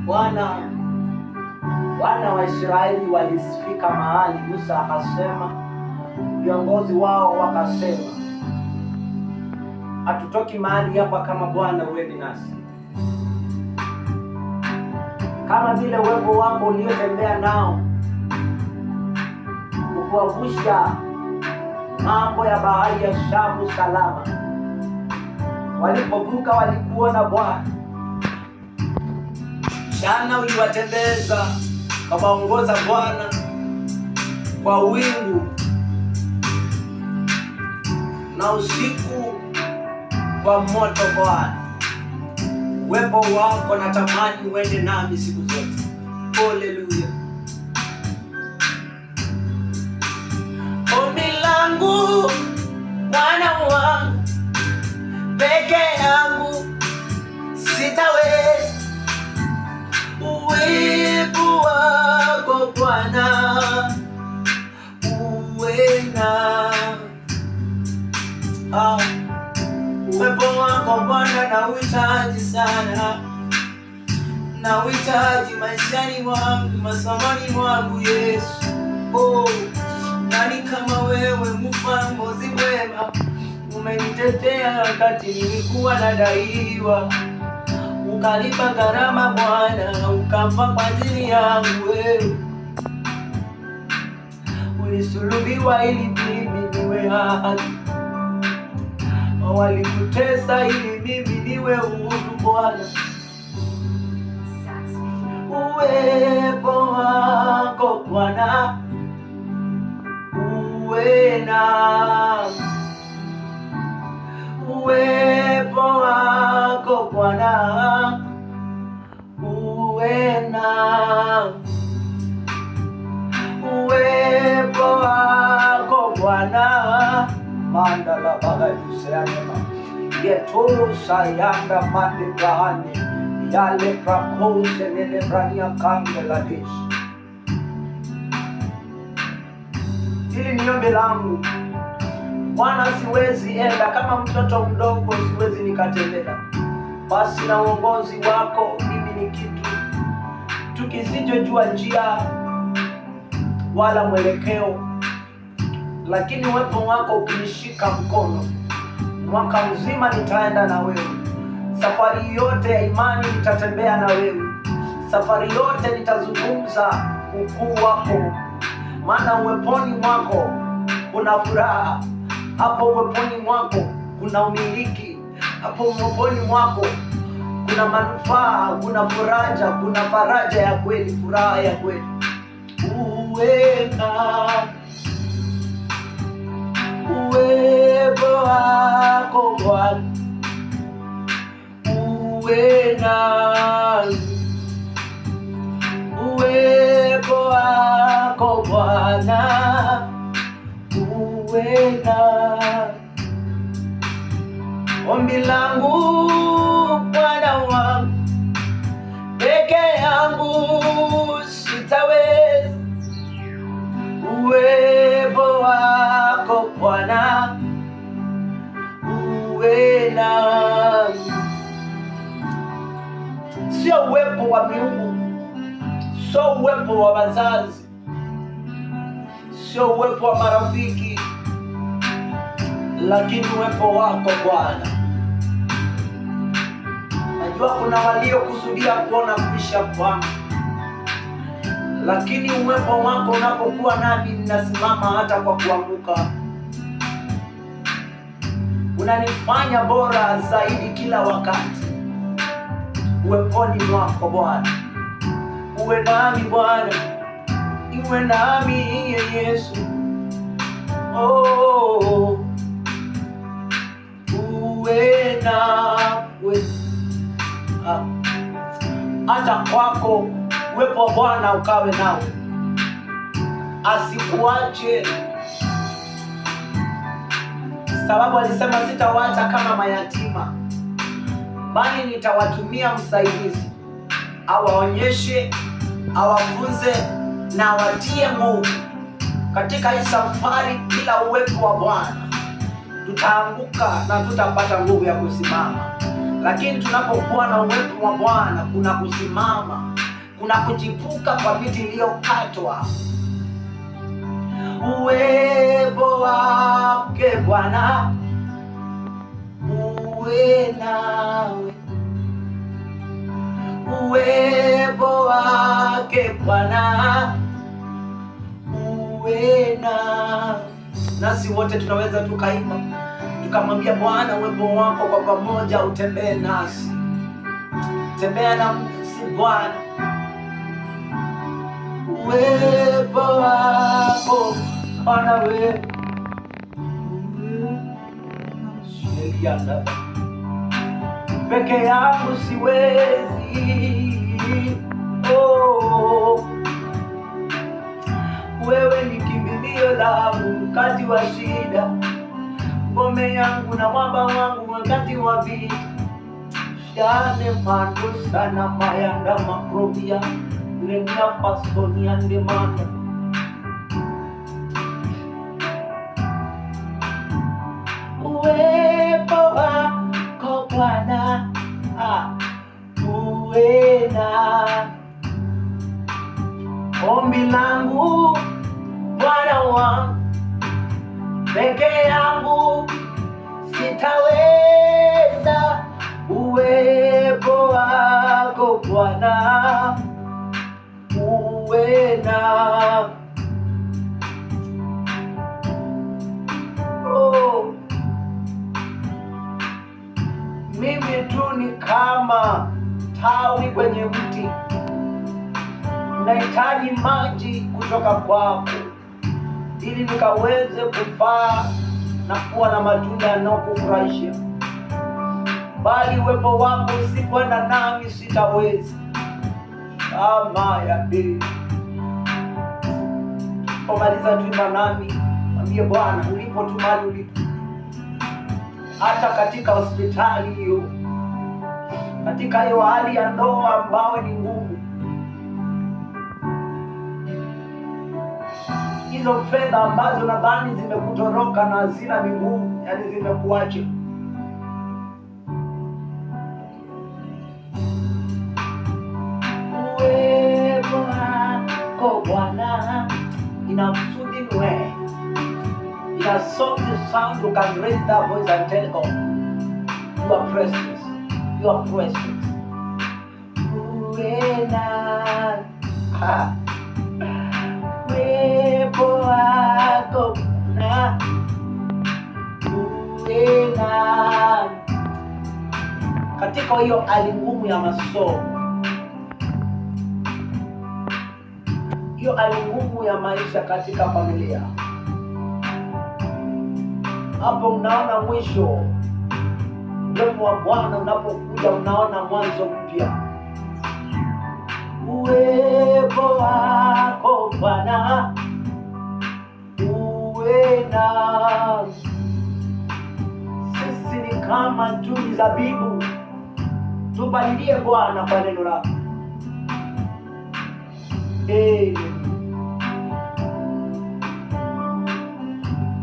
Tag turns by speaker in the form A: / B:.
A: Wana wa Israeli walifika mahali Musa akasema, viongozi wao wakasema, hatutoki mahali hapa kama Bwana uende nasi. Kama vile uwepo wako uliotembea nao ukuwavusha mambo ya bahari ya Shamu salama. Walipovuka walikuona Bwana. Jana uliwatembeza ukawaongoza Bwana kwa wingu, na usiku kwa moto Bwana. Uwepo wako natamani uende nami siku zote. Haleluya. Ombi langu Bwana wangu, peke yangu sitaweza. Uwepo wako Bwana uwe nami. Uwepo wako Bwana nauhitaji sana, nauhitaji maishani mwangu, masomoni mwangu Yesu. Nani kama wewe, mfalme mwema? Umenitetea wakati nilikuwa nadaiwa, ukalipa gharama Bwana, ukafa kwa ajili yangu. Wewe ulisulubiwa ili mimi niwe haki, walikutesa ili mimi niwe huru Bwana. Uwepo wako Bwana uwe nami. Uwepo wako Bwana uwe nami. Uwepo wako Bwana mandala baga yuseanema yetoro sayanda mande brahane yale prakose nene brania Bangladesh. Hili ni ombi langu Bwana, siwezi enda kama mtoto mdogo, siwezi nikatembea basi na uongozi wako. Mimi ni kitu kisijojua njia wala mwelekeo, lakini uwepo wako ukinishika mkono, mwaka mzima nitaenda na wewe. Safari yote ya imani nitatembea na wewe. Safari yote nitazungumza ukuu wako, maana uweponi mwako kuna furaha. Hapo uweponi mwako kuna umiliki. Hapo uweponi mwako kuna manufaa, kuna faraja, kuna faraja ya kweli, furaha ya kweli. Uwepo wako Bwana uwe nami. Uwepo wako Bwana uwe nami. Ombi langu Bwana wangu, peke yangu sitaweza. Uwepo wako Bwana uwe nami. Sio uwepo wa miungu, sio uwepo wa wazazi, sio uwepo wa marafiki, lakini uwepo wako Bwana. Najua kuna waliokusudia kuona kuisha kwangu, lakini uwepo wako unapokuwa nami ninasimama hata kwa kuanguka. Unanifanya bora zaidi kila wakati. Uweponi mwako Bwana uwe nami Bwana, uwe nami Yesu. Uwe nawe hata kwako. Uwepo wa Bwana ukawe nawe, asikuache, sababu alisema sitawacha kama mayatima, bali nitawatumia msaidizi, awaonyeshe, awafunze na watie nguvu. Katika hii safari bila uwepo wa Bwana tutaanguka na tutapata nguvu ya kusimama, lakini tunapokuwa na uwepo wa Bwana kuna kusimama, kuna kuchipuka kwa miti iliyokatwa. Uwepo wake Bwana uwe nawe, uwepo wake Bwana uwe nawe. Nasi wote tunaweza tukaimba tukamwambia Bwana, uwepo wako kwa pamoja utembee nasi, tembea nasi Bwana, uwepo wako Bwana wewe peke yangu siwezi. Oh, wewe ni kimbilio langu wakati wa shida, ngome yangu na mwamba wangu wakati wa vita. Shane mando sana mayanda makrovia lenia pasonia ndemanda. Uwepo wako Bwana uwe na. Ombi langu Bwana wangu, peke yangu sitaweza. Uwepo wako Bwana uwe na. Oh, mimi tu ni kama tawi kwenye mti, nahitaji maji kutoka kwako ili nikaweze kufaa na kuwa na matunda yanayokufurahisha. Bali uwepo wako usipoenda nami sitaweza. Kama ya pili pomaliza tuimba nami, mwambie Bwana ulipo tu mahali ulipo, hata katika hospitali hiyo, katika hiyo hali ya ndoa ambayo ni ngumu, hizo fedha ambazo nadhani zimekutoroka na hazina ni ngumu, yani zimekuacha, uwepo wako Bwana in a soothing way, in a soft sound. You can raise that voice and tell God you are precious, you are precious. Uwena uwepo wako Bwana uwena. Katika hiyo hali ngumu ya masomo, hiyo hali ngumu ya maisha katika familia, hapo unaona mwisho. Uwepo wa Bwana unapokuja unaona mwanzo mpya. Uwepo wako Bwana uwe na. Sisi ni kama tuni zabibu, tupalilie Bwana kwa neno lako.